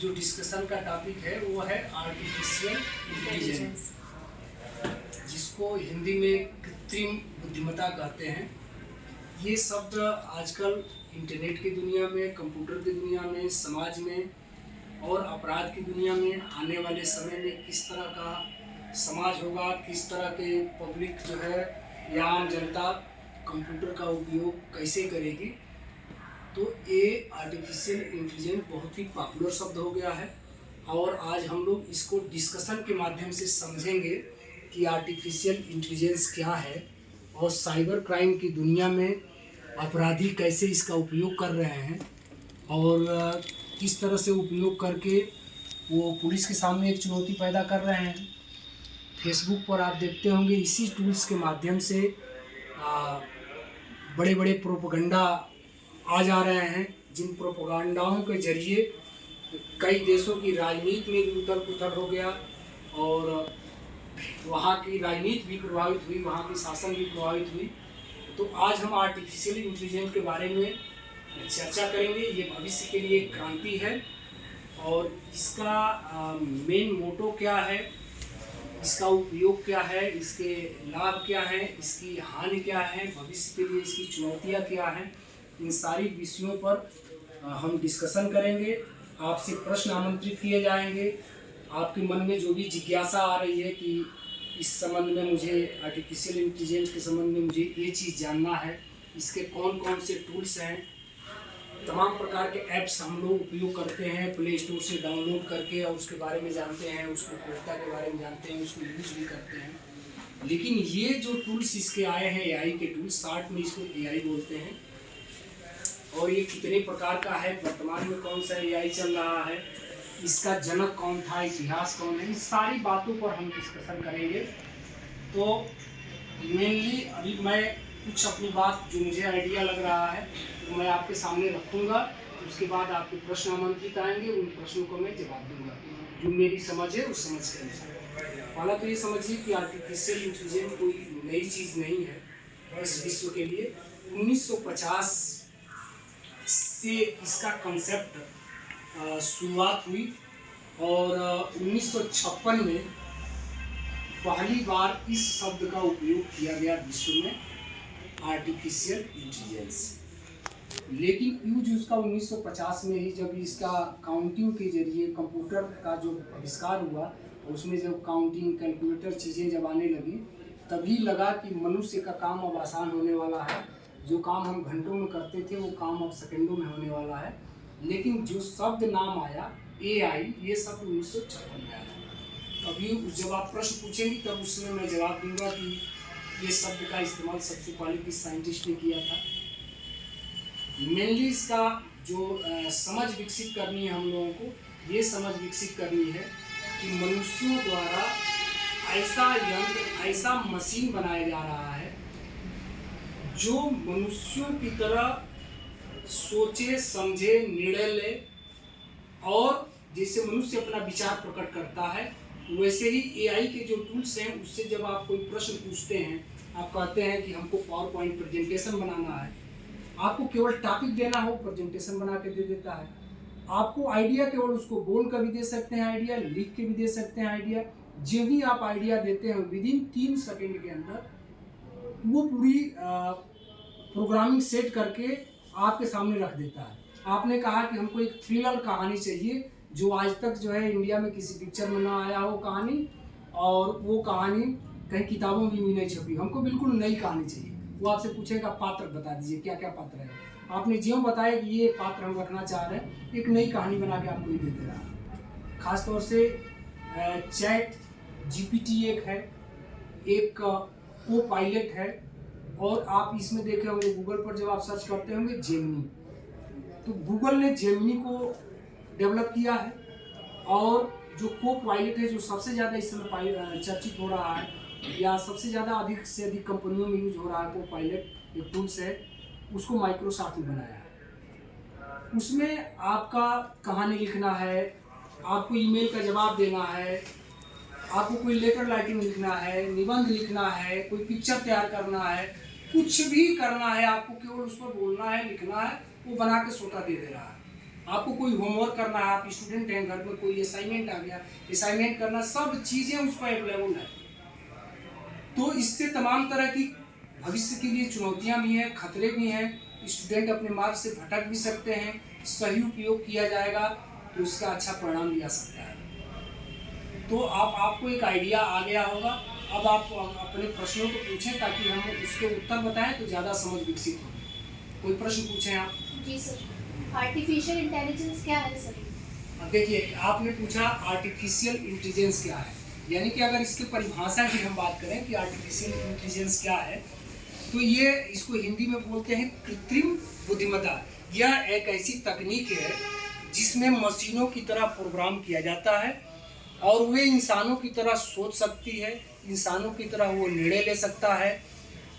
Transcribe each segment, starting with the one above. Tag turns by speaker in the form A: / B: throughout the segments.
A: जो डिस्कशन का टॉपिक है वो है आर्टिफिशियल इंटेलिजेंस, जिसको हिंदी में कृत्रिम बुद्धिमत्ता कहते हैं। ये शब्द आजकल इंटरनेट की दुनिया में, कंप्यूटर की दुनिया में, समाज में और अपराध की दुनिया में आने वाले समय में किस तरह का समाज होगा, किस तरह के पब्लिक जो है या आम जनता कंप्यूटर का उपयोग कैसे करेगी, तो ये आर्टिफिशियल इंटेलिजेंस बहुत ही पॉपुलर शब्द हो गया है। और आज हम लोग इसको डिस्कशन के माध्यम से समझेंगे कि आर्टिफिशियल इंटेलिजेंस क्या है और साइबर क्राइम की दुनिया में अपराधी कैसे इसका उपयोग कर रहे हैं और किस तरह से उपयोग करके वो पुलिस के सामने एक चुनौती पैदा कर रहे हैं। फेसबुक पर आप देखते होंगे इसी टूल्स के माध्यम से बड़े बड़े प्रोपेगेंडा आ जा रहे हैं, जिन प्रोपेगेंडाओं के जरिए कई देशों की राजनीति में भी उथल पुथल हो गया और वहाँ की राजनीति भी प्रभावित हुई, वहाँ की शासन भी प्रभावित हुई। तो आज हम आर्टिफिशियल इंटेलिजेंस के बारे में चर्चा करेंगे। ये भविष्य के लिए एक क्रांति है और इसका मेन मोटो क्या है, इसका उपयोग क्या है, इसके लाभ क्या हैं, इसकी हानि क्या है, भविष्य के लिए इसकी चुनौतियाँ क्या हैं, इन सारी विषयों पर हम डिस्कशन करेंगे। आपसे प्रश्न आमंत्रित किए जाएंगे। आपके मन में जो भी जिज्ञासा आ रही है कि इस संबंध में मुझे आर्टिफिशियल इंटेलिजेंस के संबंध में मुझे ये चीज़ जानना है, इसके कौन कौन से टूल्स हैं, तमाम प्रकार के ऐप्स हम लोग उपयोग करते हैं प्ले स्टोर से डाउनलोड करके और उसके बारे में जानते हैं, उसको उपयोगिता के बारे में जानते हैं, उसको यूज भी करते हैं। लेकिन ये जो टूल्स इसके आए हैं, एआई के टूल्स, शॉर्ट में इसको एआई बोलते हैं, और ये कितने प्रकार का है, वर्तमान में कौन सा एआई चल रहा है, इसका जनक कौन था, इतिहास कौन है, इस सारी बातों पर हम डिस्कशन करेंगे। तो मेनली अभी मैं कुछ अपनी बात जो मुझे आइडिया लग रहा है तो मैं आपके सामने रखूँगा, उसके बाद आपके प्रश्न आमंत्रित आएंगे, उन प्रश्नों को मैं जवाब दूंगा जो मेरी समझ है उस समझ के अनुसार। पहला तो ये समझिए कि आर्टिफिशियल इंटेलिजेंस कोई नई चीज़ नहीं है इस विश्व के लिए। 1950 से इसका कंसेप्ट शुरुआत हुई और 1956 में पहली बार इस शब्द का उपयोग किया गया विश्व में, आर्टिफिशियल इंटेलिजेंस। लेकिन यूज उसका 1950 में ही, जब इसका काउंटिंग के जरिए कंप्यूटर का जो आविष्कार हुआ, उसमें जब काउंटिंग, कैलकुलेटर चीज़ें जब आने लगी, तभी लगा कि मनुष्य का काम अब आसान होने वाला है। जो काम हम घंटों में करते थे वो काम अब सेकंडों में होने वाला है। लेकिन जो शब्द नाम आया एआई, ये शब्द 1956 में आया। अभी जब आप प्रश्न पूछेंगे तब उसमें मैं जवाब दूंगा कि ये शब्द का इस्तेमाल सबसे पहले किस साइंटिस्ट ने किया था। मेनली इसका जो समझ विकसित करनी है हम लोगों को, ये समझ विकसित करनी है कि मनुष्यों द्वारा ऐसा यंत्र, ऐसा मशीन बनाया जा रहा है जो मनुष्यों की तरह सोचे, समझे, निर्णय ले, और जैसे मनुष्य अपना विचार प्रकट करता है वैसे ही एआई के जो टूल्स हैं उससे जब आप कोई प्रश्न पूछते हैं, आप कहते हैं कि हमको पावर पॉइंट प्रेजेंटेशन बनाना है, आपको केवल टॉपिक देना हो, प्रेजेंटेशन बना के दे देता है। आपको आइडिया केवल उसको बोल कर भी दे सकते हैं आइडिया, लिख के भी दे सकते हैं आइडिया। जो भी आप आइडिया देते हैं विदिन 3 सेकेंड के अंदर वो पूरी प्रोग्रामिंग सेट करके आपके सामने रख देता है। आपने कहा कि हमको एक थ्रिलर कहानी चाहिए जो आज तक जो है इंडिया में किसी पिक्चर में ना आया हो कहानी, और वो कहानी कहीं किताबों में भी नहीं छपी, हमको बिल्कुल नई कहानी चाहिए। वो आपसे पूछेगा पात्र बता दीजिए क्या क्या पात्र है, आपने ज्यों बताया कि ये पात्र हम रखना चाह रहे हैं, एक नई कहानी बना के आपको ही दे दे रहा है। खासतौर से चैट जीपीटी एक है, एक को पायलट है, और आप इसमें देखे होंगे गूगल पर जब आप सर्च करते होंगे जेमिनी, तो गूगल ने जेमिनी को डेवलप किया है। और जो को पायलट है, जो सबसे ज़्यादा इस समय चर्चित हो रहा है या सबसे ज़्यादा अधिक से अधिक कंपनियों में यूज हो रहा है, को पायलट एक टूल्स है, उसको माइक्रोसॉफ्ट ने बनाया है। उसमें आपका कहानी लिखना है, आपको ईमेल का जवाब देना है, आपको कोई लेटर राइटिंग लिखना है, निबंध लिखना है, कोई पिक्चर तैयार करना है, कुछ भी करना है, आपको केवल उस पर बोलना है, लिखना है, वो बना के स्वतः दे रहा है। आपको कोई होमवर्क करना है, आप स्टूडेंट हैं, घर में कोई असाइनमेंट आ गया, असाइनमेंट करना, सब चीज़ें उस पर अवेलेबल है। तो इससे तमाम तरह की भविष्य के लिए चुनौतियां भी हैं, खतरे भी हैं, स्टूडेंट अपने मार्ग से भटक भी सकते हैं। सही उपयोग किया जाएगा तो उसका अच्छा परिणाम भी आ सकता है। तो आपको एक आइडिया आ गया होगा। अब आप अपने प्रश्नों को पूछें ताकि हम उसके उत्तर बताएं तो ज़्यादा समझ विकसित हो। कोई प्रश्न पूछें आप।
B: जी सर, आर्टिफिशियल इंटेलिजेंस क्या है सर?
A: देखिए, आपने पूछा आर्टिफिशियल इंटेलिजेंस क्या है, यानी कि अगर इसकी परिभाषा की हम बात करें कि आर्टिफिशियल इंटेलिजेंस क्या है, तो ये इसको हिंदी में बोलते हैं कृत्रिम बुद्धिमत्ता। यह एक ऐसी तकनीक है जिसमें मशीनों की तरह प्रोग्राम किया जाता है और वे इंसानों की तरह सोच सकती है, इंसानों की तरह वो निर्णय ले सकता है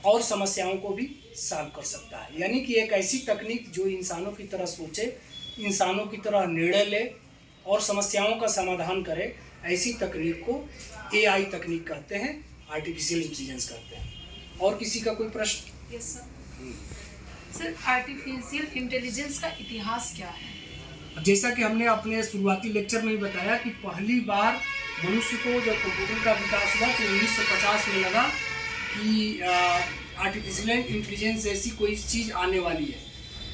A: और समस्याओं को भी सॉल्व कर सकता है। यानी कि एक ऐसी तकनीक जो इंसानों की तरह सोचे, इंसानों की तरह निर्णय ले और समस्याओं का समाधान करे, ऐसी तकनीक को AI तकनीक कहते हैं, आर्टिफिशियल इंटेलिजेंस कहते हैं। और किसी का कोई प्रश्न?
C: Yes sir. Sir, artificial intelligence का इतिहास क्या है?
A: जैसा कि हमने अपने शुरुआती लेक्चर में ही बताया कि पहली बार मनुष्य को जब कंप्यूटर का विकास हुआ तो 1950 में लगा कि आर्टिफिशियल इंटेलिजेंस जैसी कोई चीज़ आने वाली है।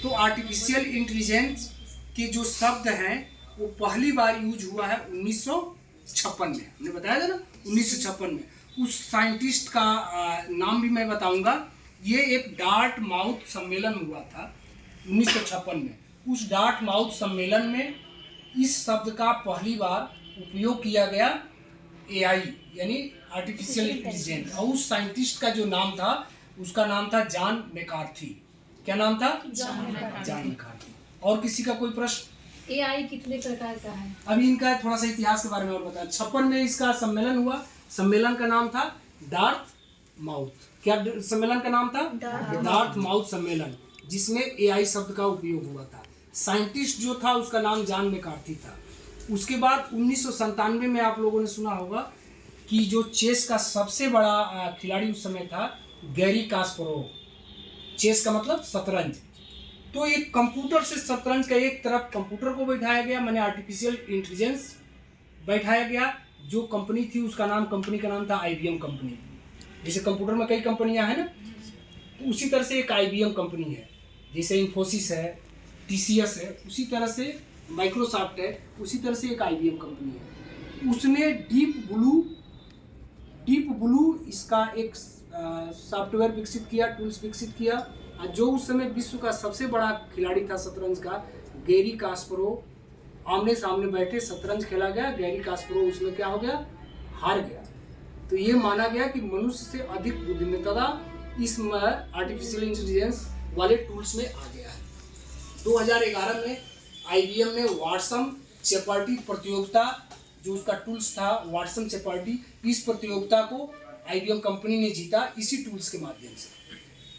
A: तो आर्टिफिशियल इंटेलिजेंस के जो शब्द हैं वो पहली बार यूज हुआ है 1956 में। हमने बताया था ना, 1956 में। उस साइंटिस्ट का नाम भी मैं बताऊंगा। ये एक डार्ट माउथ सम्मेलन हुआ था 1956 में। उस डार्ट माउथ सम्मेलन में इस शब्द का पहली बार उपयोग किया गया, AI यानी आर्टिफिशियल इंटेलिजेंस। और उस साइंटिस्ट का जो नाम था, उसका नाम था जॉन मैकार्थी। क्या नाम था? John McCarthy. और किसी का कोई प्रश्न?
B: AI कितने प्रकार का है?
A: अभी इनका थोड़ा सा इतिहास के बारे में और बताया। 56 में इसका सम्मेलन हुआ। सम्मेलन का नाम था डार्ट माउथ। क्या सम्मेलन का नाम था? डार्ट माउथ सम्मेलन, जिसमें AI शब्द का उपयोग हुआ था। साइंटिस्ट जो था उसका नाम जॉन मैकार्थी था। उसके बाद 1997 में आप लोगों ने सुना होगा कि जो चेस का सबसे बड़ा खिलाड़ी उस समय था, गैरी कास्परोव। चेस का मतलब शतरंज। तो एक कंप्यूटर से शतरंज का एक तरफ कंप्यूटर को बैठाया गया, माने आर्टिफिशियल इंटेलिजेंस बैठाया गया। जो कंपनी थी उसका नाम, कंपनी का नाम था IBM कंपनी। जैसे कंप्यूटर में कई कंपनियां हैं ना, तो उसी तरह से एक IBM कंपनी है। जैसे इन्फोसिस है, TCS है, उसी तरह से माइक्रोसॉफ्ट है, उसी तरह से एक IBM कंपनी है। उसने डीप ब्लू इसका एक सॉफ्टवेयर विकसित किया, टूल्स विकसित किया। जो उस समय विश्व का सबसे बड़ा खिलाड़ी था शतरंज का, गैरी कास्परोव, आमने सामने बैठे शतरंज खेला गया। गैरी कास्परोव उसमें क्या हो गया? हार गया। तो ये माना गया कि मनुष्य से अधिक बुद्धिमत्ता इस आर्टिफिशियल इंटेलिजेंस वाले टूल्स में आ गया है। 2011 में IBM ने वाटसन चेपर्टी प्रतियोगिता, जो उसका टूल्स था वाटसन चेपर्टी, इस प्रतियोगिता को IBM कंपनी ने जीता इसी टूल्स के माध्यम से।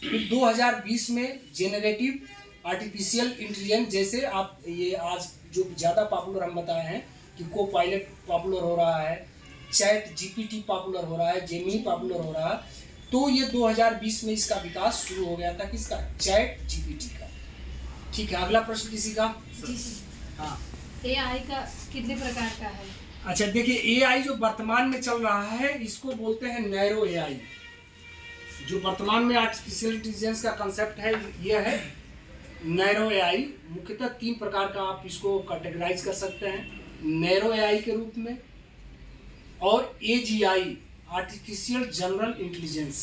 A: फिर 2020 में जेनरेटिव आर्टिफिशियल इंटेलिजेंस, जैसे आप ये आज जो ज़्यादा पॉपुलर हम बताए हैं कि को-पायलट पॉपुलर हो रहा है, चैट GPT पॉपुलर हो रहा है, जेमिनी पॉपुलर हो रहा है। तो ये 2020 में इसका विकास शुरू हो गया था, किसका? चैट GPT का। ठीक है, अगला प्रश्न किसी का?
B: जी सर।
A: हाँ,
B: AI का कितने प्रकार का है?
A: अच्छा देखिए, AI जो वर्तमान में चल रहा है इसको बोलते हैं नैरो AI। जो वर्तमान में आर्टिफिशियल इंटेलिजेंस का कंसेप्ट है यह है नैरो AI। मुख्यतः 3 प्रकार का आप इसको कैटेगराइज कर सकते हैं नैरो AI के रूप में, और AGI आर्टिफिशियल जनरल इंटेलिजेंस,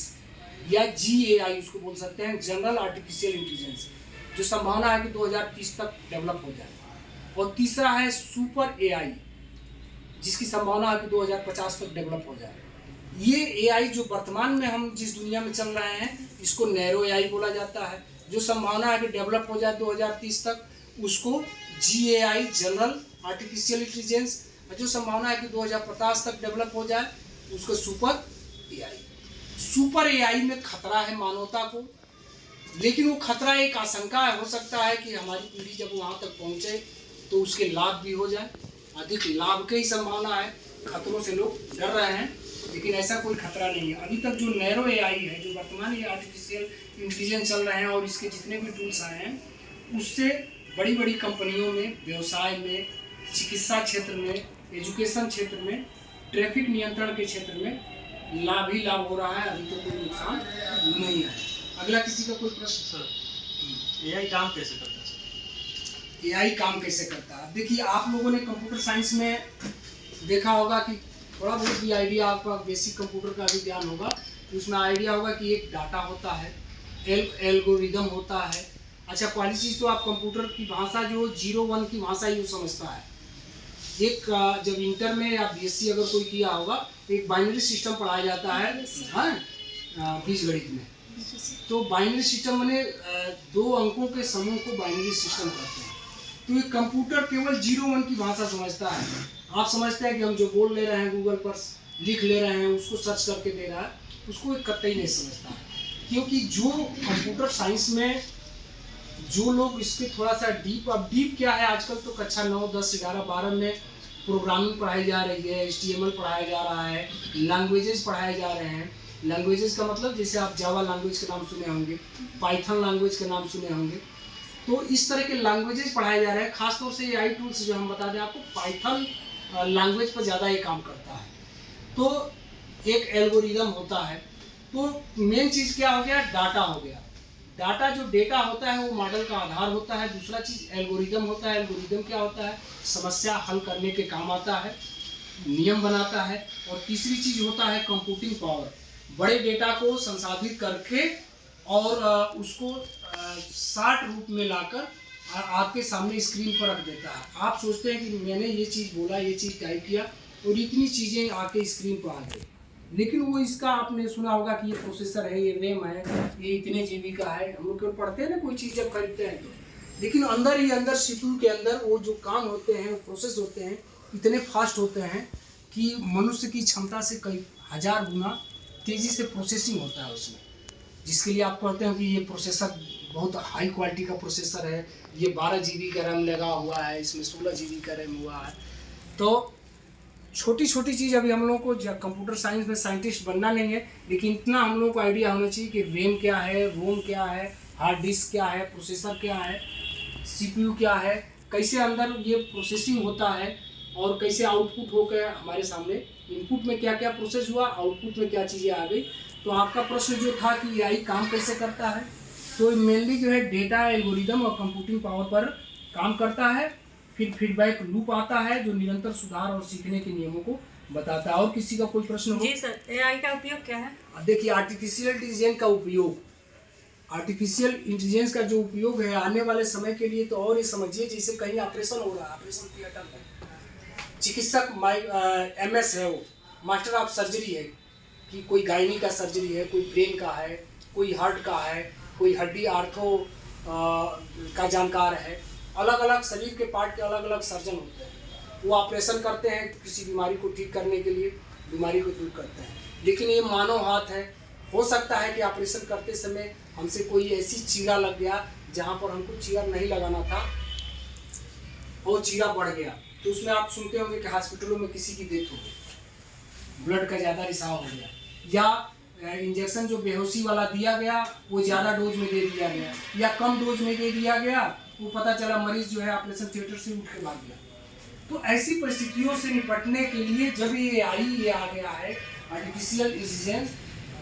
A: या GAI उसको बोल सकते हैं, जनरल आर्टिफिशियल इंटेलिजेंस, जो संभावना है कि 2030 तक डेवलप हो जाए। और तीसरा है सुपर AI, जिसकी संभावना है कि 2050 तक डेवलप हो जाए। ये AI जो वर्तमान में हम जिस दुनिया में चल रहे हैं इसको नैरो AI बोला जाता है। जो संभावना है कि डेवलप हो जाए 2030 तक उसको GAI जनरल आर्टिफिशियल इंटेलिजेंस, और जो संभावना है कि 2050 तक डेवलप हो जाए उसको सुपर AI। सुपर AI में खतरा है मानवता को, लेकिन वो खतरा एक आशंका हो सकता है कि हमारी पीढ़ी जब वहाँ तक पहुँचे तो उसके लाभ भी हो जाए। अधिक लाभ की ही संभावना है, खतरों से लोग डर रहे हैं, लेकिन ऐसा कोई खतरा नहीं है। अभी तक जो नैरो AI है, जो वर्तमान ये आर्टिफिशियल इंटेलिजेंस चल रहे हैं और इसके जितने भी टूल्स आए हैं, उससे बड़ी बड़ी कंपनियों में, व्यवसाय में, चिकित्सा क्षेत्र में, एजुकेशन क्षेत्र में, ट्रैफिक नियंत्रण के क्षेत्र में लाभ ही लाभ हो रहा है। अभी तो कोई नुकसान नहीं है। अगला किसी का कोई प्रश्न?
D: सर एआई काम कैसे करता है सर?
A: एआई काम कैसे करता है? देखिए, आप लोगों ने कंप्यूटर साइंस में देखा होगा कि थोड़ा बहुत भी आइडिया, आपका बेसिक कंप्यूटर का भी ज्ञान होगा, उसमें आइडिया होगा कि एक डाटा होता है, एल्गोरिदम होता है। अच्छा, पहली चीज़ तो आप कंप्यूटर की भाषा जो 0-1 की भाषा ही समझता है। एक जब इंटर में या बीएससी अगर कोई किया होगा तो एक बाइनरी सिस्टम पढ़ाया जाता है, हाँ, बीजगणित में। तो बाइनरी सिस्टम माने 2 अंकों के समूह को बाइनरी सिस्टम कहते हैं। तो ये कंप्यूटर केवल 0-1 की भाषा समझता है। आप समझते हैं कि हम जो बोल ले रहे हैं, गूगल पर लिख ले रहे हैं, उसको सर्च करके दे रहा है, उसको एक कतई नहीं समझता है। क्योंकि जो कंप्यूटर साइंस में जो लोग इसके थोड़ा सा डीप, अब डीप क्या है, आजकल तो कक्षा 9, 10, 11, 12 में प्रोग्रामिंग पढ़ाई जा रही है, HTML पढ़ाया जा रहा है, लैंग्वेजेस पढ़ाए जा रहे हैं। लैंग्वेजेस का मतलब जैसे आप जावा लैंग्वेज के नाम सुने होंगे, पाइथन लैंग्वेज के नाम सुने होंगे। तो इस तरह के लैंग्वेजेस पढ़ाए जा रहे हैं। खासतौर से एआई टूल्स जो हम बता दें आपको, पाइथन लैंग्वेज पर ज़्यादा ये काम करता है। तो एक एल्गोरिदम होता है। तो मेन चीज़ क्या हो गया? डाटा हो गया। डाटा जो डेटा होता है वो मॉडल का आधार होता है। दूसरा चीज़ एल्गोरिदम होता है। एल्गोरिदम क्या होता है? समस्या हल करने के काम आता है, नियम बनाता है। और तीसरी चीज़ होता है कंप्यूटिंग पावर। बड़े डेटा को संसाधित करके और उसको शार्ट रूप में लाकर आपके सामने स्क्रीन पर रख देता है। आप सोचते हैं कि मैंने ये चीज़ बोला, ये चीज़ टाइप किया और इतनी चीज़ें आके स्क्रीन पर आ गई, लेकिन वो इसका आपने सुना होगा कि ये प्रोसेसर है, ये रैम है, ये इतने जीबी का है। हम लोग पढ़ते हैं ना कोई चीज़ जब खरीदते हैं तो, लेकिन अंदर ही अंदर CPU के अंदर वो जो काम होते हैं, वो प्रोसेस होते हैं, इतने फास्ट होते हैं कि मनुष्य की क्षमता से कई 1000 गुना तेज़ी से प्रोसेसिंग होता है उसमें। जिसके लिए आप कहते हैं कि ये प्रोसेसर बहुत हाई क्वालिटी का प्रोसेसर है, ये 12 GB का रैम लगा हुआ है, इसमें 16 GB का रैम हुआ है। तो छोटी छोटी चीज़ अभी हम लोगों को कंप्यूटर साइंस में साइंटिस्ट बनना नहीं है, लेकिन इतना हम लोगों को आइडिया होना चाहिए कि रैम क्या है, रोम क्या है, हार्ड डिस्क क्या है, प्रोसेसर क्या है, CPU क्या है, कैसे अंदर ये प्रोसेसिंग होता है और कैसे आउटपुट हो गया हमारे सामने, इनपुट में क्या क्या प्रोसेस हुआ, आउटपुट में क्या चीज़ें आ गई। तो आपका प्रश्न जो था कि एआई काम कैसे करता है, तो मेनली जो है डेटा, एल्गोरिदम और कंप्यूटिंग पावर पर काम करता है। फिर फीडबैक लूप आता है जो निरंतर सुधार और सीखने के नियमों को बताता है। और किसी का कोई प्रश्न हो?
C: जी सर, एआई का उपयोग क्या है?
A: देखिए, आर्टिफिशियल इंटेलिजेंस का उपयोग, आर्टिफिशियल इंटेलिजेंस का जो उपयोग है आने वाले समय के लिए, तो और ये समझिए जैसे कहीं ऑपरेशन हो रहा है, ऑपरेशन थिएटर में चिकित्सक MS है, वो मास्टर ऑफ सर्जरी है, कि कोई गायनी का सर्जरी है, कोई ब्रेन का है, कोई हार्ट का है, कोई हड्डी आर्थो का जानकार है। अलग अलग शरीर के पार्ट के अलग अलग सर्जन होते हैं। वो ऑपरेशन करते हैं किसी बीमारी को ठीक करने के लिए, बीमारी को दूर करते हैं। लेकिन ये मानव हाथ है, हो सकता है कि ऑपरेशन करते समय हमसे कोई ऐसी चीरा लग गया जहाँ पर हमको चीरा नहीं लगाना था, और चीरा बढ़ गया, तो उसमें आप सुनते होंगे कि हॉस्पिटलों में किसी की डेथ हो गई, ब्लड का ज़्यादा रिसाव हो गया, या इंजेक्शन जो बेहोशी वाला दिया गया वो ज़्यादा डोज में दे दिया गया, या कम डोज में दे दिया गया, वो पता चला मरीज जो है ऑपरेशन थिएटर से उठ के भाग गया। तो ऐसी परिस्थितियों से निपटने के लिए जब ये आ गया है आर्टिफिशियल इंटेलिजेंस,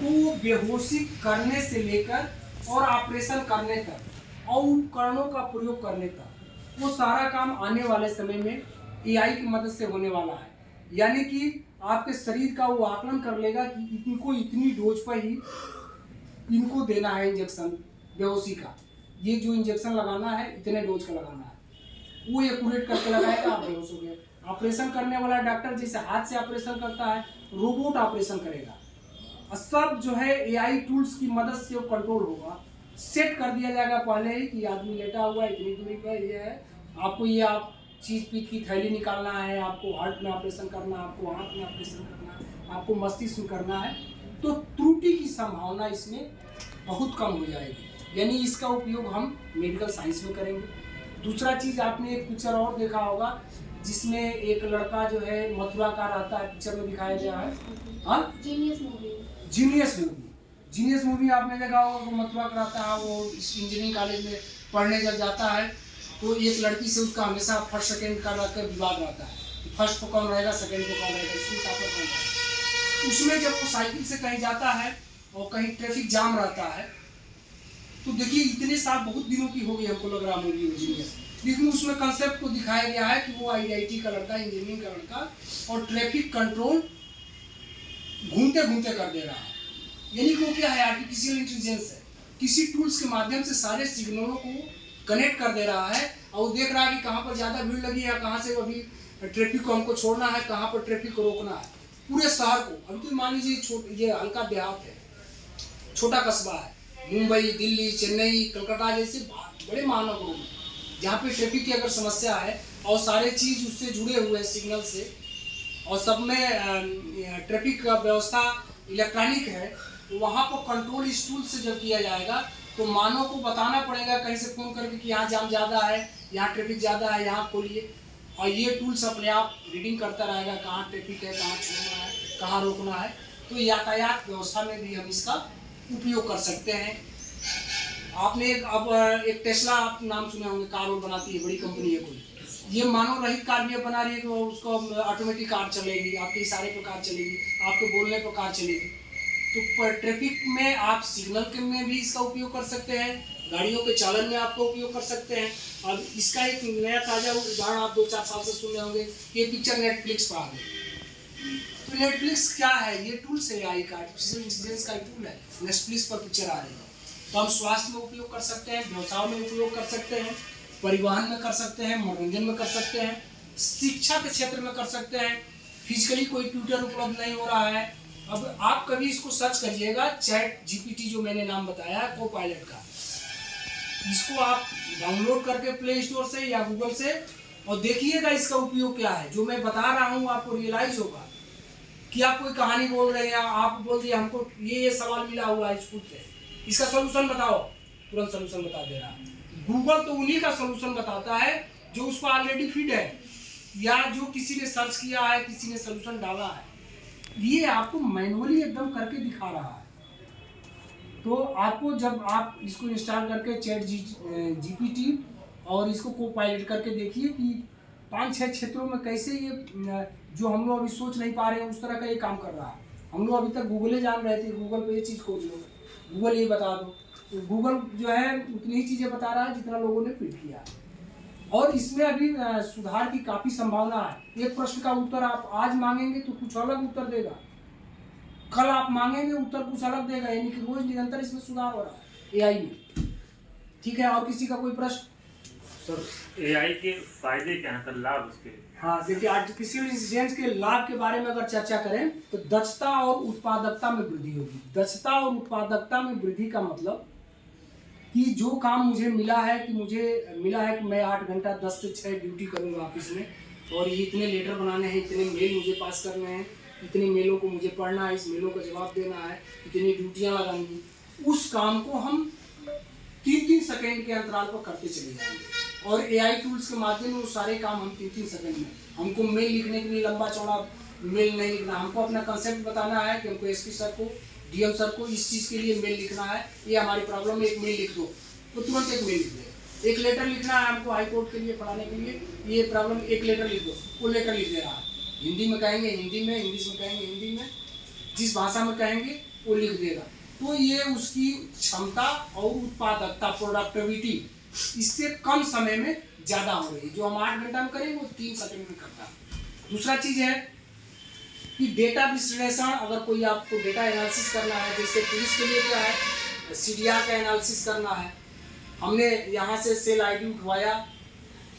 A: तो वो बेहोशी करने से लेकर और ऑपरेशन करने तक और उपकरणों का प्रयोग करने तक, वो सारा काम आने वाले समय में एआई की मदद से होने वाला है। यानी कि आपके शरीर का वो आकलन कर लेगा कि इनको इतनी डोज पर ही इनको देना है इंजेक्शन बेहोशी का, ये जो इंजेक्शन लगाना है इतने डोज का लगाना है, वो एक्यूरेट करके लगाएगा, आप बेहोश हो गए। ऑपरेशन करने वाला डॉक्टर जैसे हाथ से ऑपरेशन करता है, रोबोट ऑपरेशन करेगा। और सब जो है एआई टूल्स की मदद से वो कंट्रोल होगा। सेट कर दिया जाएगा पहले ही कि आदमी लेटा हुआ है, इतनी दूरी पर ये है, आपको ये आप चीज़ पीठ की थैली निकालना है, आपको हार्ट में ऑपरेशन करना है, आपको आँख में ऑपरेशन करना है, आपको मस्तिष्क में करना है, तो त्रुटि की संभावना इसमें बहुत कम हो जाएगी। यानी इसका उपयोग हम मेडिकल साइंस में करेंगे। दूसरा चीज़, आपने एक पिक्चर और देखा होगा जिसमें एक लड़का जो है मथुरा का रहता है, पिक्चर में दिखाया गया है, हाँ, जीनियस मूवी आपने देखा होगा। वो मथुरा का रहता है, वो इंजीनियरिंग कॉलेज में पढ़ने जब जाता है तो एक लड़की से उसका हमेशा फर्स्ट सेकेंड का रहकर विवाद रहता है, फर्स्ट पे कौन रहेगा, सेकेंड पे कौन रहेगा, स्कूल टॉपर कौन रहेगा। उसमें जब वो साइकिल से कहीं जाता है और कहीं ट्रैफिक जाम रहता है, तो देखिए इतने साल बहुत दिनों की हो गई हमको लग रहा मूवी इंजीनियर, लेकिन उसमें कंसेप्ट को दिखाया गया है कि वो IIT का लड़का, इंजीनियरिंग का लड़का और ट्रैफिक कंट्रोल घूमते घूमते कर दे रहा है। यानी कि वो क्या है, आर्टिफिशियल इंटेलिजेंस है, किसी टूल्स के माध्यम से सारे सिग्नलों को कनेक्ट कर दे रहा है और वो देख रहा है कि कहाँ पर ज़्यादा भीड़ लगी है, कहाँ से अभी ट्रैफिक को हमको छोड़ना है, कहाँ पर ट्रैफिक को रोकना है। पूरे शहर को, अभी तो मान लीजिए ये हल्का देहात है, छोटा कस्बा है, मुंबई, दिल्ली, चेन्नई, कलकत्ता जैसे बड़े महानगरों में जहाँ पे ट्रैफिक की अगर समस्या है और सारे चीज़ उससे जुड़े हुए हैं सिग्नल से, और सब में ट्रैफिक का व्यवस्था इलेक्ट्रॉनिक है, तो वहाँ पर कंट्रोल इस टूल से जब किया जाएगा तो मानव को बताना पड़ेगा कहीं से फ़ोन करके कि यहाँ जाम ज़्यादा है, यहाँ ट्रैफिक ज़्यादा है, यहाँ खोलिए, और ये टूल्स अपने आप रीडिंग करता रहेगा कहाँ ट्रैफिक है, कहाँ छोड़ना है, कहाँ रोकना है। तो यातायात व्यवस्था में भी हम इसका उपयोग कर सकते हैं। आपने एक टेस्ला आप नाम सुने होंगे, कार और बनाती है, बड़ी कंपनी है कोई, ये मानव रहित कार भी बना रही है, तो उसको ऑटोमेटिक कार चलेगी, आपके इशारे पर कार चलेगी, आपके बोलने पर कार चलेगी। तो ट्रैफिक में आप सिग्नल के में भी इसका उपयोग कर सकते हैं, गाड़ियों के चालन में आपको उपयोग कर सकते हैं। और इसका एक नया ताज़ा उदाहरण आप 2-4 साल से सुन रहे होंगे, ये पिक्चर नेटफ्लिक्स पर आ गई। तो नेटफ्लिक्स क्या है, ये टूल्स है AI का, आर्टिफिशियल इंटेलिजेंस का टूल है। नेटफ्लिक्स पर पिक्चर आ रही है, तो हम स्वास्थ्य में उपयोग कर सकते हैं, व्यवसाय में उपयोग कर सकते हैं, परिवहन में कर सकते हैं, मनोरंजन में कर सकते हैं, शिक्षा के क्षेत्र में कर सकते हैं। फिजिकली कोई ट्यूटर उपलब्ध नहीं हो रहा है, अब आप कभी इसको सर्च करिएगा, ChatGPT जो मैंने नाम बताया है Copilot का, इसको आप डाउनलोड करके प्ले स्टोर से या गूगल से और देखिएगा इसका उपयोग क्या है। जो मैं बता रहा हूँ आपको रियलाइज होगा कि आप कोई कहानी बोल रहे हैं, आप बोल दिए हमको ये सवाल मिला हुआ है स्कूल से, इसका सोल्यूशन बताओ, तुरंत सोल्यूशन बता दे रहा है। गूगल तो उन्हीं का सोल्यूशन बताता है जो उसको ऑलरेडी फीड है, या जो किसी ने सर्च किया है, किसी ने सोल्यूशन डाला है, ये आपको मैनुअली एकदम करके दिखा रहा है। तो आपको जब आप इसको इंस्टॉल करके ChatGPT और इसको Copilot करके देखिए कि 5-6 क्षेत्रों में कैसे ये जो हम लोग अभी सोच नहीं पा रहे हैं उस तरह का ये काम कर रहा है। हम लोग अभी तक गूगल जान रहे थे, गूगल पे ये चीज़ खोज लो, गूगल ये बता दो, तो गूगल जो है उतनी ही चीज़ें बता रहा है जितना लोगों ने फीड किया है। और इसमें अभी सुधार की काफ़ी संभावना है। एक प्रश्न का उत्तर आप आज मांगेंगे तो कुछ अलग उत्तर देगा, कल आप मांगेंगे उत्तर कुछ अलग देगा, यानी कि रोज निरंतर इसमें सुधार हो रहा है AI में। ठीक है, और किसी का कोई प्रश्न?
E: सर AI के फायदे क्या हैं सर, लाभ उसके?
A: हाँ देखिए, आर्टिफिशियल इंटेलिजेंस के लाभ के बारे में अगर चर्चा करें तो दक्षता और उत्पादकता में वृद्धि होगी। दक्षता और उत्पादकता में वृद्धि का मतलब कि जो काम मुझे मिला है कि मैं 8 घंटा 10 से 6 ड्यूटी करूँगा ऑफिस में, और ये इतने लेटर बनाने हैं, इतने मेल मुझे पास करने हैं, इतने मेलों को मुझे पढ़ना है, इस मेलों का जवाब देना है, इतनी ड्यूटियाँ लगानी, उस काम को हम 3-3 सेकेंड के अंतराल पर करते चले जाएंगे। और AI टूल्स के माध्यम में वो सारे काम हम 3-3 सेकेंड में, हमको मेल लिखने के लिए लंबा चौड़ा मेल नहीं लिखना, हमको अपना कंसेप्ट बताना है कि हमको SP सर को, DM सर को इस चीज़ के लिए मेल लिखना है, ये हमारी प्रॉब्लम है, एक मेल लिख दो, तो तुरंत एक मेल लिख देगा। एक लेटर लिखना है हमको हाई कोर्ट के लिए पढ़ाने के लिए, ये प्रॉब्लम, एक लेटर लिख दो, वो लेटर लिख दे रहा है। हिंदी में कहेंगे हिंदी में, इंग्लिश में कहेंगे हिंदी में, जिस भाषा में कहेंगे वो लिख देगा। तो ये उसकी क्षमता और उत्पादकता, प्रोडक्टिविटी इससे कम समय में ज़्यादा हो रही है। जो हम 8 घंटा में करेंगे वो 3 सेकंड में करता है। दूसरा चीज़ है कि डेटा विश्लेषण, अगर कोई आपको डेटा एनालिसिस करना है, जैसे पुलिस के लिए क्या है, CDR का एनालिसिस करना है, हमने यहाँ से सेल ID उठवाया,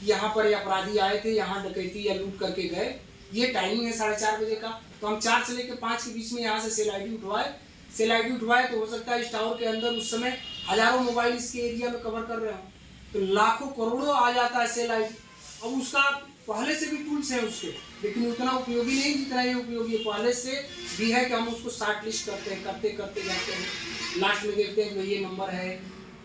A: यहाँ पर अपराधी आए थे, यहाँ डकैती या लूट करके गए, ये टाइमिंग है 4:30 बजे का, तो हम 4 से लेकर 5 के बीच में यहाँ से सेल ID उठवाए तो हो सकता है इस टावर के अंदर उस समय हज़ारों मोबाइल इसके एरिया में कवर कर रहे हो, तो लाखों करोड़ों आ जाता है सेल ID। अब उसका पहले से भी टूल्स हैं उसके, लेकिन उतना उपयोगी नहीं जितना ये उपयोगी है। पहले से भी है कि हम उसको शॉर्ट लिस्ट करते हैं, करते जाते हैं, लास्ट में देखते हैं कि ये नंबर है,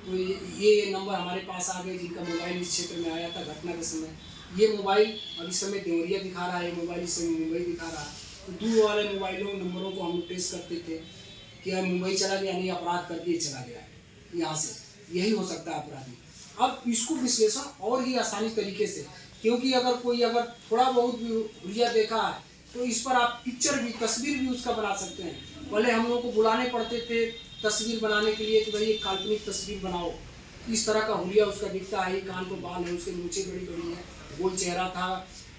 A: तो ये नंबर हमारे पास आ गए जिनका मोबाइल इस क्षेत्र में आया था घटना के समय, ये मोबाइल अब इस समय देवरिया दिखा रहा है, ये मोबाइल इस समय मुंबई दिखा रहा है। तो दूर वाले मोबाइलों नंबरों को हम टेस्ट करते थे कि मुंबई चला गया, नहीं अपराध करके चला गया यहाँ से, यही हो सकता है अपराधी। अब इसको विश्लेषण और ही आसानी तरीके से, क्योंकि अगर थोड़ा बहुत भी हुलिया देखा है तो इस पर आप पिक्चर भी, तस्वीर भी उसका बना सकते हैं। पहले हम लोगों को बुलाने पड़ते थे तस्वीर बनाने के लिए कि भाई एक काल्पनिक तस्वीर बनाओ, इस तरह का हुलिया उसका दिखता है, कान को बाल है, उसके मूंछें बड़ी बड़ी है, गोल चेहरा था,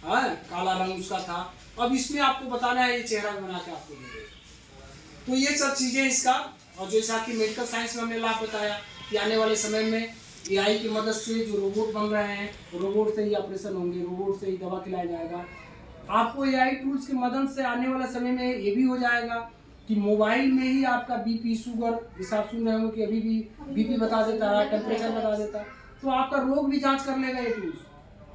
A: काला रंग उसका था। अब इसमें आपको बताना है, ये चेहरा बना के आपको दे देगा। तो ये सब चीज़ें इसका, और जैसा कि मेडिकल साइंस में हमने लाभ बताया कि आने वाले समय में AI की मदद से जो रोबोट बन रहे हैं, रोबोट से ही ऑपरेशन होंगे, रोबोट से ही दवा खिलाया जाएगा। आपको AI टूल्स की मदद से आने वाले समय में ये भी हो जाएगा कि मोबाइल में ही आपका BP, शुगर, जैसे आप सुन रहे हो कि अभी भी BP बता देता है, टेम्परेचर बता देता है, तो आपका रोग भी जांच कर लेगा ये टूल्स।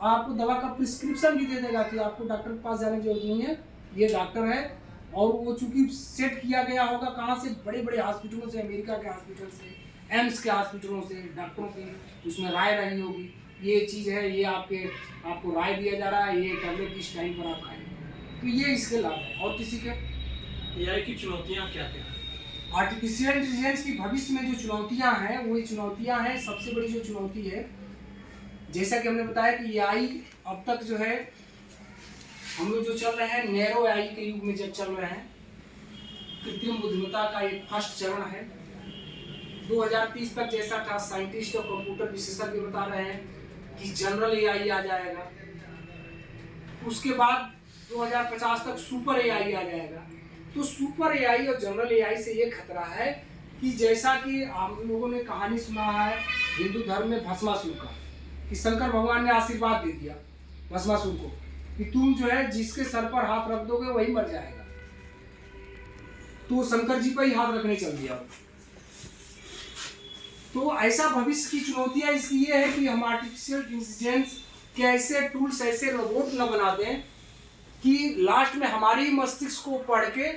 A: आपको दवा का प्रिस्क्रिप्शन भी दे देगा कि आपको डॉक्टर के पास जाने की जरूरत नहीं है, ये डॉक्टर है। और वो चूंकि सेट किया गया होगा कहाँ से, बड़े बड़े हॉस्पिटलों से, अमेरिका के हॉस्पिटल से, एम्स के हॉस्पिटलों से, डॉक्टरों की उसमें राय रही होगी, ये चीज़ है, ये आपको राय दिया जा रहा है, ये टैबलेट इस टाइम पर आप खाएंगे। तो ये इसके लाभ है। और किसी के
D: AI की चुनौतियाँ क्या क्या हैं?
A: आर्टिफिशियल इंटेलिजेंस की भविष्य में जो चुनौतियां हैं, वो चुनौतियां हैं, सबसे बड़ी जो चुनौती है, जैसा कि हमने बताया कि AI अब तक जो है, हम लोग जो चल रहे हैं नैरो AI के युग में जब चल रहे हैं, कृत्रिम बुद्धिमत्ता का एक फर्स्ट चरण है। 2030 तक जैसा था, साइंटिस्ट और कंप्यूटर विशेषज्ञ बता रहे हैं कि जनरल AI आ जाएगा। उसके बाद 2050 तक सुपर AI आ जाएगा। तो सुपर AI और जनरल AI से ये खतरा है कि जैसा कि आप लोगों ने कहानी सुना है हिंदू धर्म में भस्मासुर का, कि शंकर भगवान ने आशीर्वाद दे दिया भस्मासुर को कि तुम जो है जिसके सर पर हाथ रख दोगे वही मर जाएगा। तो शंकर जी पर ही हाथ रखने चल दिया। तो ऐसा भविष्य की चुनौतियां इसकी ये है कि हम आर्टिफिशियल इंटेलिजेंस के ऐसे टूल्स, ऐसे रोबोट न बना दें कि लास्ट में हमारी मस्तिष्क को पढ़ के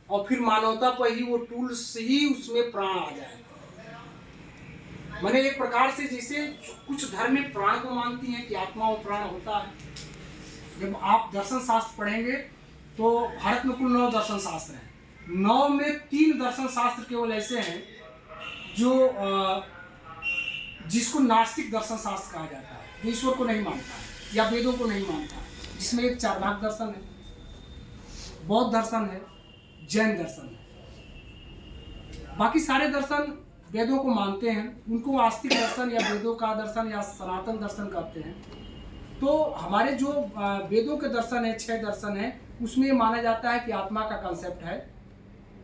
A: और फिर मानवता पर ही वो टूल्स ही उसमें प्राण आ जाए। मैंने एक प्रकार से, जैसे कुछ धर्म में प्राण को मानती हैं कि आत्मा और प्राण होता है। जब आप दर्शन शास्त्र पढ़ेंगे तो भारत में कुल 9 दर्शन शास्त्र हैं। 9 में 3 दर्शन शास्त्र केवल ऐसे हैं जो जिसको नास्तिक दर्शन शास्त्र कहा जाता है, जो ईश्वर को नहीं मानता है या वेदों को नहीं मानता है, जिसमें एक चार्वाक दर्शन है, बौद्ध दर्शन है, जैन दर्शन है। बाकी सारे दर्शन वेदों को मानते हैं, उनको आस्तिक दर्शन या वेदों का दर्शन या सनातन दर्शन कहते हैं। तो हमारे जो वेदों के दर्शन है, 6 दर्शन है, उसमें माना जाता है कि आत्मा का कंसेप्ट है,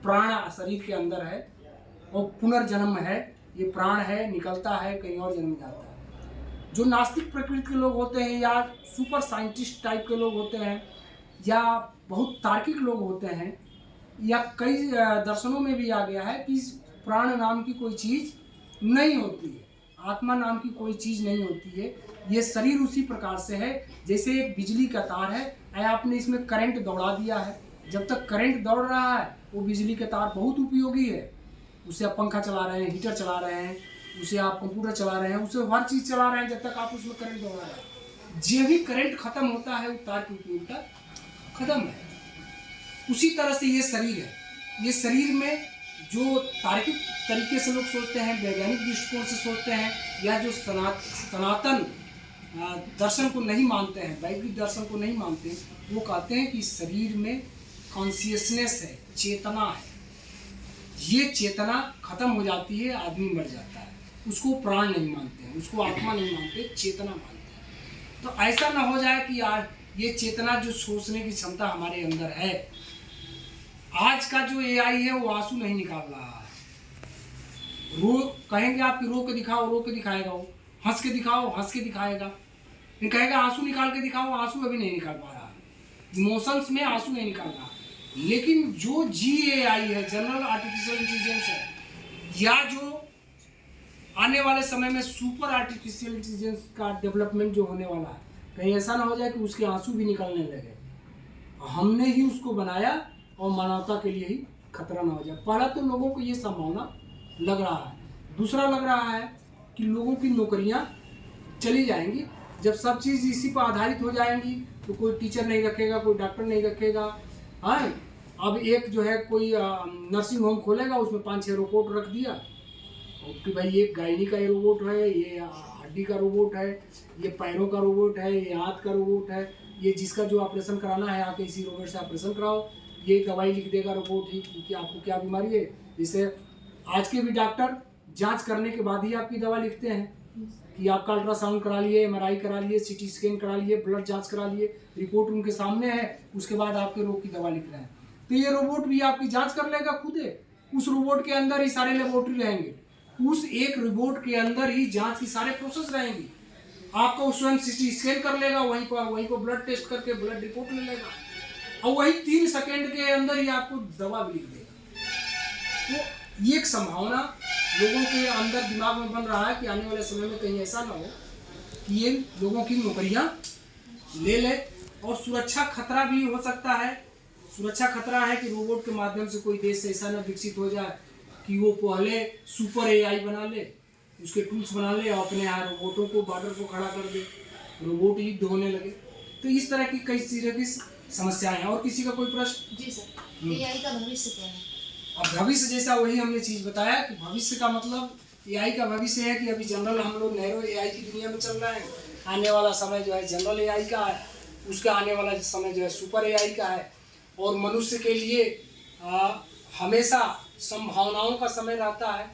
A: प्राण शरीर के अंदर है और पुनर्जन्म है, ये प्राण है, निकलता है, कहीं और जन्म जाता है। जो नास्तिक प्रकृति के लोग होते हैं या सुपर साइंटिस्ट टाइप के लोग होते हैं या बहुत तार्किक लोग होते हैं, या कई दर्शनों में भी आ गया है कि प्राण नाम की कोई चीज़ नहीं होती है, आत्मा नाम की कोई चीज़ नहीं होती है। ये शरीर उसी प्रकार से है जैसे एक बिजली का तार है, आपने इसमें करंट दौड़ा दिया है, जब तक करंट दौड़ रहा है वो बिजली का तार बहुत उपयोगी है। उसे आप पंखा चला रहे हैं, हीटर चला रहे हैं, उसे आप कंप्यूटर चला रहे हैं, उसे हर चीज़ चला रहे हैं जब तक आप उसमें करंट दौड़ा रहे हैं। जो भी करंट खत्म होता है वो तार की उपयोगिता खत्म है। उसी तरह से ये शरीर है, ये शरीर में जो तार्किक तरीके से लोग सोचते हैं, वैज्ञानिक दृष्टिकोण से सोचते हैं, या जो सनातन दर्शन को नहीं मानते हैं, वैदिक दर्शन को नहीं मानते हैं, वो कहते हैं कि शरीर में कॉन्शियसनेस है, चेतना है। ये चेतना खत्म हो जाती है, आदमी मर जाता है। उसको प्राण नहीं मानते हैं, उसको आत्मा नहीं मानते, चेतना मानते हैं। तो ऐसा ना हो जाए कि यार ये चेतना जो सोचने की क्षमता हमारे अंदर है, आज का जो AI है वो आंसू नहीं निकाल रहा है। कहेंगे आप कि रो के दिखाओ, रो के दिखाएगा, वो हंस के दिखाओ, हंस के दिखाएगा, फिर कहेगा आंसू निकाल के दिखाओ, आंसू अभी नहीं निकाल पा रहा है, इमोशंस में आंसू नहीं निकाल रहा। लेकिन जो GAI है, जनरल आर्टिफिशियल इंटेलिजेंस है, या जो आने वाले समय में सुपर आर्टिफिशियल इंटेलिजेंस का डेवलपमेंट जो होने वाला है, कहीं ऐसा ना हो जाए कि उसके आंसू भी निकलने लगे। हमने ही उसको बनाया और मानवता के लिए ही खतरा ना हो जाए। पहला तो लोगों को ये संभावना लग रहा है, दूसरा लग रहा है कि लोगों की नौकरियां चली जाएंगी। जब सब चीज़ इसी पर आधारित हो जाएंगी तो कोई टीचर नहीं रखेगा, कोई डॉक्टर नहीं रखेगा। हाँ, अब एक जो है कोई नर्सिंग होम खोलेगा, उसमें 5-6 रोबोट रख दिया कि भाई ये गायनी का रोबोट है, ये हड्डी का रोबोट है, ये पैरों का रोबोट है, ये हाथ का रोबोट है, ये जिसका जो ऑपरेशन कराना है आके इसी रोबोट से ऑपरेशन कराओ, ये दवाई लिख देगा रोबोट ही कि आपको क्या बीमारी है। जैसे आज के भी डॉक्टर जांच करने के बाद ही आपकी दवा लिखते हैं कि आपका अल्ट्रासाउंड करा लिए, MRI करा लिए, CT स्कैन करा लिए, ब्लड जांच करा लिए, रिपोर्ट उनके सामने है, उसके बाद आपके रोग की दवा लिख रहे हैं। तो ये रोबोट भी आपकी जांच कर लेगा खुद है। उस रोबोट के अंदर ही सारे लेबोरेटरी रहेंगे, उस एक रोबोट के अंदर ही जांच की सारे प्रोसेस रहेंगी। आपका स्वयं CT स्कैन कर लेगा, वहीं पर ब्लड टेस्ट करके ब्लड रिपोर्ट ले लेगा और वही 3 सेकेंड के अंदर ही आपको दवा भी लिख देगा। तो ये एक संभावना लोगों के अंदर दिमाग में बन रहा है कि आने वाले समय में कहीं ऐसा ना हो कि ये लोगों की नौकरियां ले ले। और सुरक्षा खतरा भी हो सकता है। सुरक्षा खतरा है कि रोबोट के माध्यम से कोई देश ऐसा ना विकसित हो जाए कि वो पहले सुपर AI बना ले, उसके टूल्स बना ले और अपने यहाँ रोबोटों को बॉर्डर को खड़ा कर दे, रोबोट युद्ध होने लगे। तो इस तरह की कई तरह की समस्याएं हैं। और किसी का कोई प्रश्न?
B: जी सर, AI का भविष्य क्या है?
A: अब भविष्य जैसा वही हमने चीज़ बताया कि भविष्य का मतलब AI का भविष्य है कि अभी जनरल हम लोग नैरो AI की दुनिया में चल रहे हैं। आने वाला समय जो है जनरल AI का है, उसका आने वाला समय जो है सुपर AI का है। और मनुष्य के लिए हमेशा संभावनाओं का समय रहता है।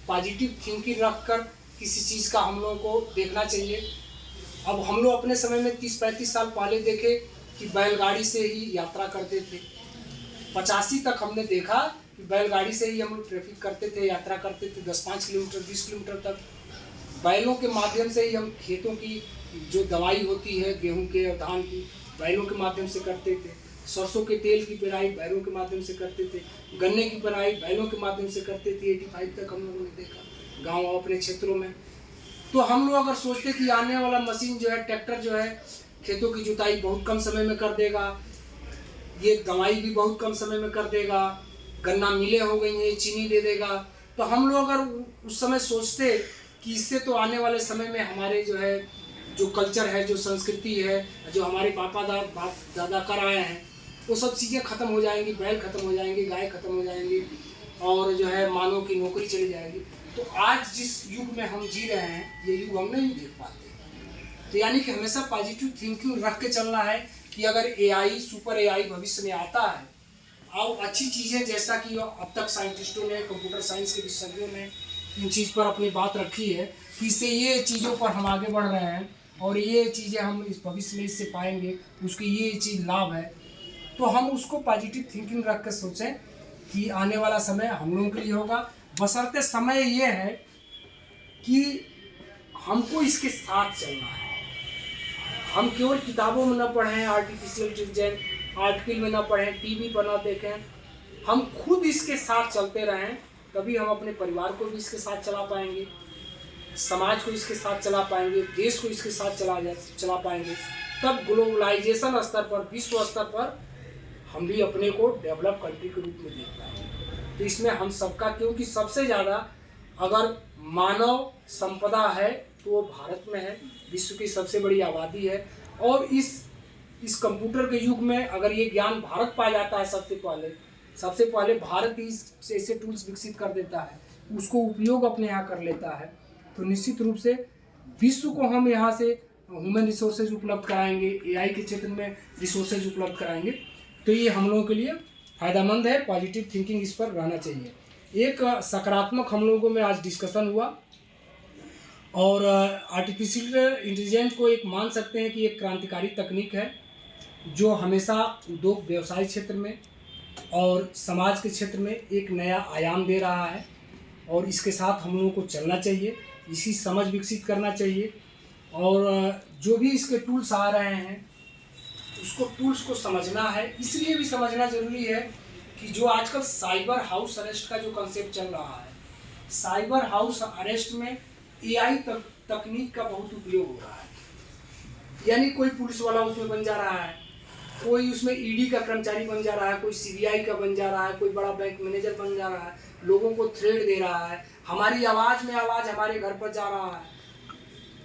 A: पॉजिटिव थिंकिंग रखकर किसी चीज़ का हम लोगों को देखना चाहिए। अब हम लोग अपने समय में 30-35 साल पहले देखे कि बैलगाड़ी से ही यात्रा करते थे। 85 तक हमने देखा कि बैलगाड़ी से ही हम लोग ट्रैफिक करते थे, यात्रा करते थे 10-5 किलोमीटर 20 किलोमीटर तक। बैलों के माध्यम से ही हम खेतों की जो दवाई होती है गेहूं के और धान की, बैलों के माध्यम से करते थे। सरसों के तेल की पेराई बैलों के माध्यम से करते थे। गन्ने की पेराई बैलों के माध्यम से करते थे। 85 तक हम लोगों ने देखा गाँव अपने क्षेत्रों में। तो हम लोग अगर सोचते कि आने वाला मशीन जो है, ट्रैक्टर जो है, खेतों की जुताई बहुत कम समय में कर देगा, ये दवाई भी बहुत कम समय में कर देगा, गन्ना मिलें हो गई हैं, चीनी दे देगा, तो हम लोग अगर उस समय सोचते कि इससे तो आने वाले समय में हमारे जो है जो कल्चर है, जो संस्कृति है, जो हमारे बाप दादा कर आए हैं, वो सब चीज़ें ख़त्म हो जाएंगी, बैल ख़त्म हो जाएंगे, गाय ख़त्म हो जाएंगी और जो है मानव की नौकरी चली जाएगी। तो आज जिस युग में हम जी रहे हैं, ये युग हम नहीं देख पाते। तो यानी कि हमेशा पॉजिटिव थिंकिंग रख के चलना है कि अगर AI सुपर AI भविष्य में आता है और अच्छी चीज़ें, जैसा कि अब तक साइंटिस्टों ने, कंप्यूटर साइंस के विशेषज्ञों ने इन चीज़ पर अपनी बात रखी है कि इससे ये चीज़ों पर हम आगे बढ़ रहे हैं और ये चीज़ें हम इस भविष्य में इससे पाएंगे, उसकी ये चीज़ लाभ है, तो हम उसको पॉजिटिव थिंकिंग रख कर सोचें कि आने वाला समय हम लोगों के लिए होगा। बशर्ते समय ये है कि हमको इसके साथ चलना है। हम केवल किताबों में न पढ़ें, आर्टिफिशियल इंटेलिजेंस आर्टिकल में न पढ़ें, टीवी पर न देखें, हम खुद इसके साथ चलते रहें, तभी हम अपने परिवार को भी इसके साथ चला पाएंगे, समाज को इसके साथ चला पाएंगे, देश को इसके साथ चला पाएंगे। तब ग्लोबलाइजेशन स्तर पर, विश्व स्तर पर हम भी अपने को डेवलप कंट्री के रूप में देख पाएंगे। तो इसमें हम सबका, क्योंकि सबसे ज़्यादा अगर मानव संपदा है तो वो भारत में है, विश्व की सबसे बड़ी आबादी है। और इस कंप्यूटर के युग में अगर ये ज्ञान भारत पा जाता है, सबसे पहले भारत ही ऐसे टूल्स विकसित कर देता है, उसको उपयोग अपने यहाँ कर लेता है, तो निश्चित रूप से विश्व को हम यहाँ से ह्यूमन रिसोर्सेज उपलब्ध कराएंगे, AI के क्षेत्र में रिसोर्सेज उपलब्ध कराएंगे। तो ये हम लोगों के लिए फ़ायदेमंद है। पॉजिटिव थिंकिंग इस पर रहना चाहिए। एक सकारात्मक हम लोगों में आज डिस्कशन हुआ और आर्टिफिशियल इंटेलिजेंस को एक मान सकते हैं कि एक क्रांतिकारी तकनीक है जो हमेशा उद्योग व्यवसाय क्षेत्र में और समाज के क्षेत्र में एक नया आयाम दे रहा है और इसके साथ हम लोगों को चलना चाहिए, इसी समझ विकसित करना चाहिए। और जो भी इसके टूल्स आ रहे हैं उसको टूल्स को समझना है। इसलिए भी समझना ज़रूरी है कि जो आजकल साइबर हाउस अरेस्ट का जो कंसेप्ट चल रहा है, साइबर हाउस अरेस्ट में AI तकनीक का बहुत उपयोग हो रहा है। यानी कोई पुलिस वाला उसमें बन जा रहा है, कोई उसमें ED का कर्मचारी बन जा रहा है, कोई CBI का बन जा रहा है, कोई बड़ा बैंक मैनेजर बन जा रहा है, लोगों को थ्रेट दे रहा है, हमारी आवाज़ में आवाज़ हमारे घर पर जा रहा है,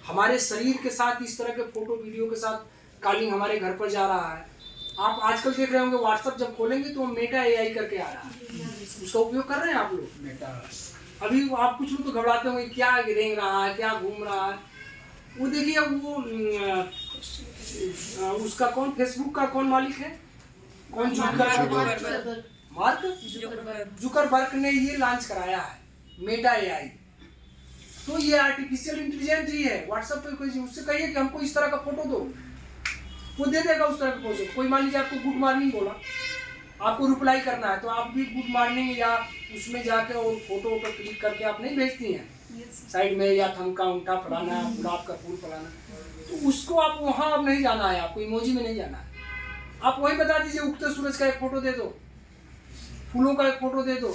A: हमारे शरीर के साथ इस तरह के फोटो वीडियो के साथ कॉलिंग हमारे घर पर जा रहा है। आप आजकल देख रहे होंगे व्हाट्सएप जब खोलेंगे तो मेटा AI करके आ रहा है, उसका उपयोग कर रहे हैं आप लोग। मेटा अभी आप कुछ लोग तो घबराते होंगे क्या रेंग रहा है, क्या घूम रहा है। वो देखिए वो उसका कौन, फेसबुक का कौन मालिक है, कौन मार्क जुकरबर्ग ने ये लॉन्च कराया है मेटा एआई। तो ये आर्टिफिशियल इंटेलिजेंस ही है। व्हाट्सएप पे कोई उससे कहिए कि हमको इस तरह का फोटो दो, वो दे देगा उस तरह का फोटो। कोई मान लीजिए आपको गुड मॉर्निंग बोला, आपको रिप्लाई करना है, तो आप भी गुड मॉर्निंग या उसमें जाके और फोटो पर क्लिक करके आप नहीं भेजती हैं साइड में, या थमका उंठा फलाना, गुलाब का फूल फलाना। तो उसको आप वहाँ अब नहीं जाना है, आपको इमोजी में नहीं जाना है। आप वही बता दीजिए उगते सूरज का एक फोटो दे दो, फूलों का एक फोटो दे दो,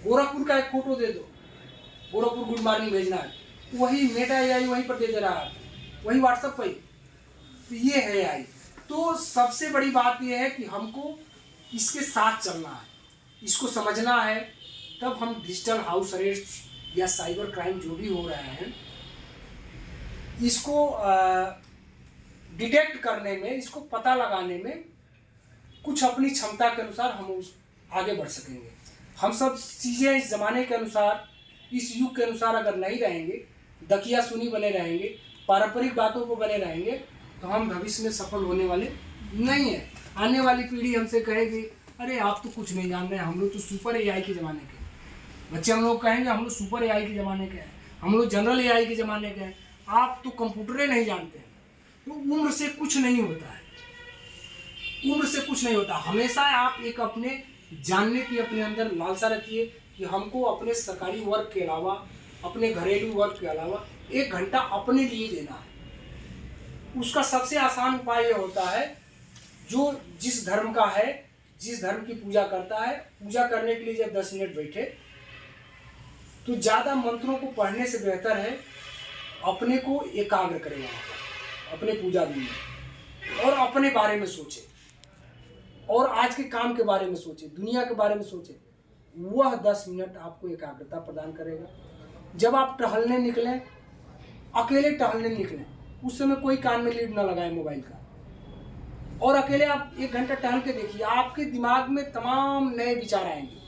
A: गोरखपुर का एक फोटो दे दो, गोरखपुर गुड मॉर्निंग भेजना है, वही मेटा एआई वहीं पर दे दे रहा है, वही व्हाट्सएप पर। तो ये है एआई। तो सबसे बड़ी बात ये है कि हमको इसके साथ चलना है, इसको समझना है, तब हम डिजिटल हाउस अरेस्ट या साइबर क्राइम जो भी हो रहे हैं इसको डिटेक्ट करने में, इसको पता लगाने में कुछ अपनी क्षमता के अनुसार हम उस आगे बढ़ सकेंगे। हम सब चीज़ें इस ज़माने के अनुसार, इस युग के अनुसार अगर नहीं रहेंगे, दकिया सुनी बने रहेंगे, पारंपरिक बातों को बने रहेंगे, तो हम भविष्य में सफल होने वाले नहीं हैं। आने वाली पीढ़ी हमसे कहेगी अरे आप तो कुछ नहीं जान रहे, हम लोग तो सुपर एआई के ज़माने के हैं। बच्चे हम लोग कहेंगे हम लोग सुपर एआई के ज़माने के हैं, हम लोग जनरल एआई के ज़माने के हैं, आप तो कंप्यूटरें नहीं जानते हैं। तो उम्र से कुछ नहीं होता है, उम्र से कुछ नहीं होता। हमेशा आप एक अपने जानने की अपने अंदर लालसा रखिए कि हमको अपने सरकारी वर्क के अलावा, अपने घरेलू वर्क के अलावा 1 घंटा अपने लिए देना है। उसका सबसे आसान उपाय ये होता है, जो जिस धर्म का है, जिस धर्म की पूजा करता है, पूजा करने के लिए जब 10 मिनट बैठे तो ज़्यादा मंत्रों को पढ़ने से बेहतर है अपने को एकाग्र करें वहाँ पर, अपने पूजा दिन में, और अपने बारे में सोचे, और आज के काम के बारे में सोचे, दुनिया के बारे में सोचे। वह 10 मिनट आपको एकाग्रता प्रदान करेगा। जब आप टहलने निकलें, अकेले टहलने निकलें, उस समय कोई कान में लीड ना लगाएं मोबाइल का, और अकेले आप 1 घंटा टहल के देखिए, आपके दिमाग में तमाम नए विचार आएंगे।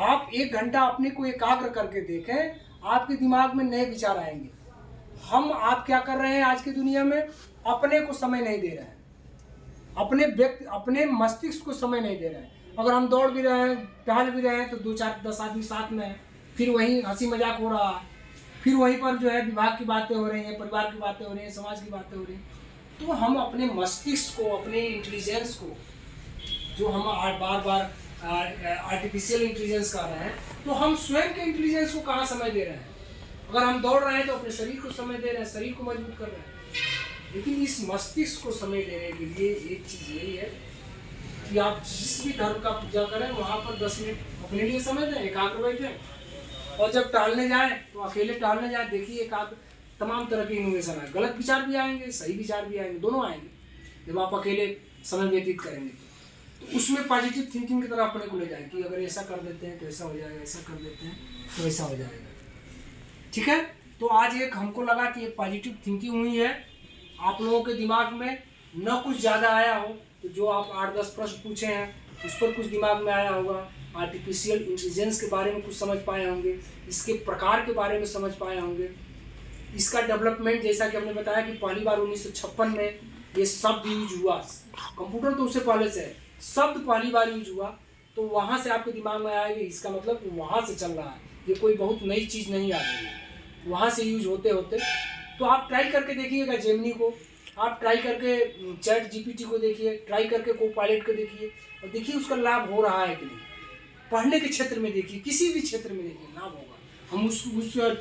A: आप 1 घंटा अपने को एकाग्र करके देखें, आपके दिमाग में नए विचार आएंगे। आप क्या कर रहे हैं आज की दुनिया में, अपने को समय नहीं दे रहे हैं, अपने मस्तिष्क को समय नहीं दे रहे हैं। अगर हम दौड़ भी रहे हैं, टहल भी रहे हैं, तो 2-4-10 आदमी साथ में है, फिर वहीं हंसी मजाक हो रहा है, फिर वहीं पर जो है विभाग की बातें हो रही हैं, परिवार की बातें हो रही हैं, समाज की बातें हो रही हैं। तो हम अपने मस्तिष्क को, अपने इंटेलिजेंस को, जो हम बार बार आर्टिफिशियल इंटेलिजेंस कर रहे हैं, तो हम स्वयं के इंटेलिजेंस को कहाँ समय दे रहे हैं। अगर हम दौड़ रहे हैं तो अपने शरीर को समय दे रहे हैं, शरीर को मजबूत कर रहे हैं। लेकिन इस मस्तिष्क को समय देने के लिए एक चीज़ यही है कि आप जिस भी धर्म का पूजा करें वहाँ पर 10 मिनट अपने लिए समय दें, एकाग्र बैठें। और जब टहलने जाएं तो अकेले टहलने जाएं, देखिए एकाग्र, तमाम तरह के इनोवेशन है, गलत विचार भी आएंगे, सही विचार भी आएंगे, दोनों आएंगे जब आप अकेले समय व्यतीत करेंगे। तो उसमें पॉजिटिव थिंकिंग की तरफ अपने को ले जाए कि अगर ऐसा कर देते हैं तो ऐसा हो जाएगा, ऐसा कर देते हैं तो ऐसा हो जाएगा। ठीक है, तो आज एक हमको लगा कि एक पॉजिटिव थिंकिंग हुई है, आप लोगों के दिमाग में न कुछ ज़्यादा आया हो, तो जो आप 8-10 प्रश्न पूछे हैं उस पर कुछ दिमाग में आया होगा, आर्टिफिशियल इंटेलिजेंस के बारे में कुछ समझ पाए होंगे, इसके प्रकार के बारे में समझ पाए होंगे, इसका डेवलपमेंट, जैसा कि हमने बताया कि पहली बार 1956 में ये शब्द यूज हुआ। कंप्यूटर तो उससे पहले से है, शब्द पहली बार यूज हुआ, तो वहाँ से आपके दिमाग में आएगा, इसका मतलब वहाँ से चल रहा है, ये कोई बहुत नई चीज़ नहीं आ रही है, वहाँ से यूज होते होते। तो आप ट्राई करके देखिएगा जेमिनी को, आप ट्राई करके चैट जीपीटी को देखिए, ट्राई करके कोपायलट को देखिए, और देखिए उसका लाभ हो रहा है कि नहीं। पढ़ने के क्षेत्र में देखिए, किसी भी क्षेत्र में देखिए, लाभ होगा। हम उस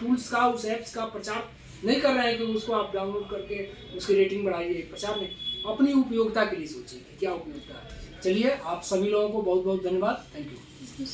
A: टूल्स का, उस ऐप्स का प्रचार नहीं कर रहे हैं कि उसको आप डाउनलोड करके उसकी रेटिंग बढ़ाइए, प्रचार नहीं, अपनी उपयोगिता के लिए सोचिए कि क्या उपयोगिता है। चलिए, आप सभी लोगों को बहुत बहुत धन्यवाद, थैंक यू।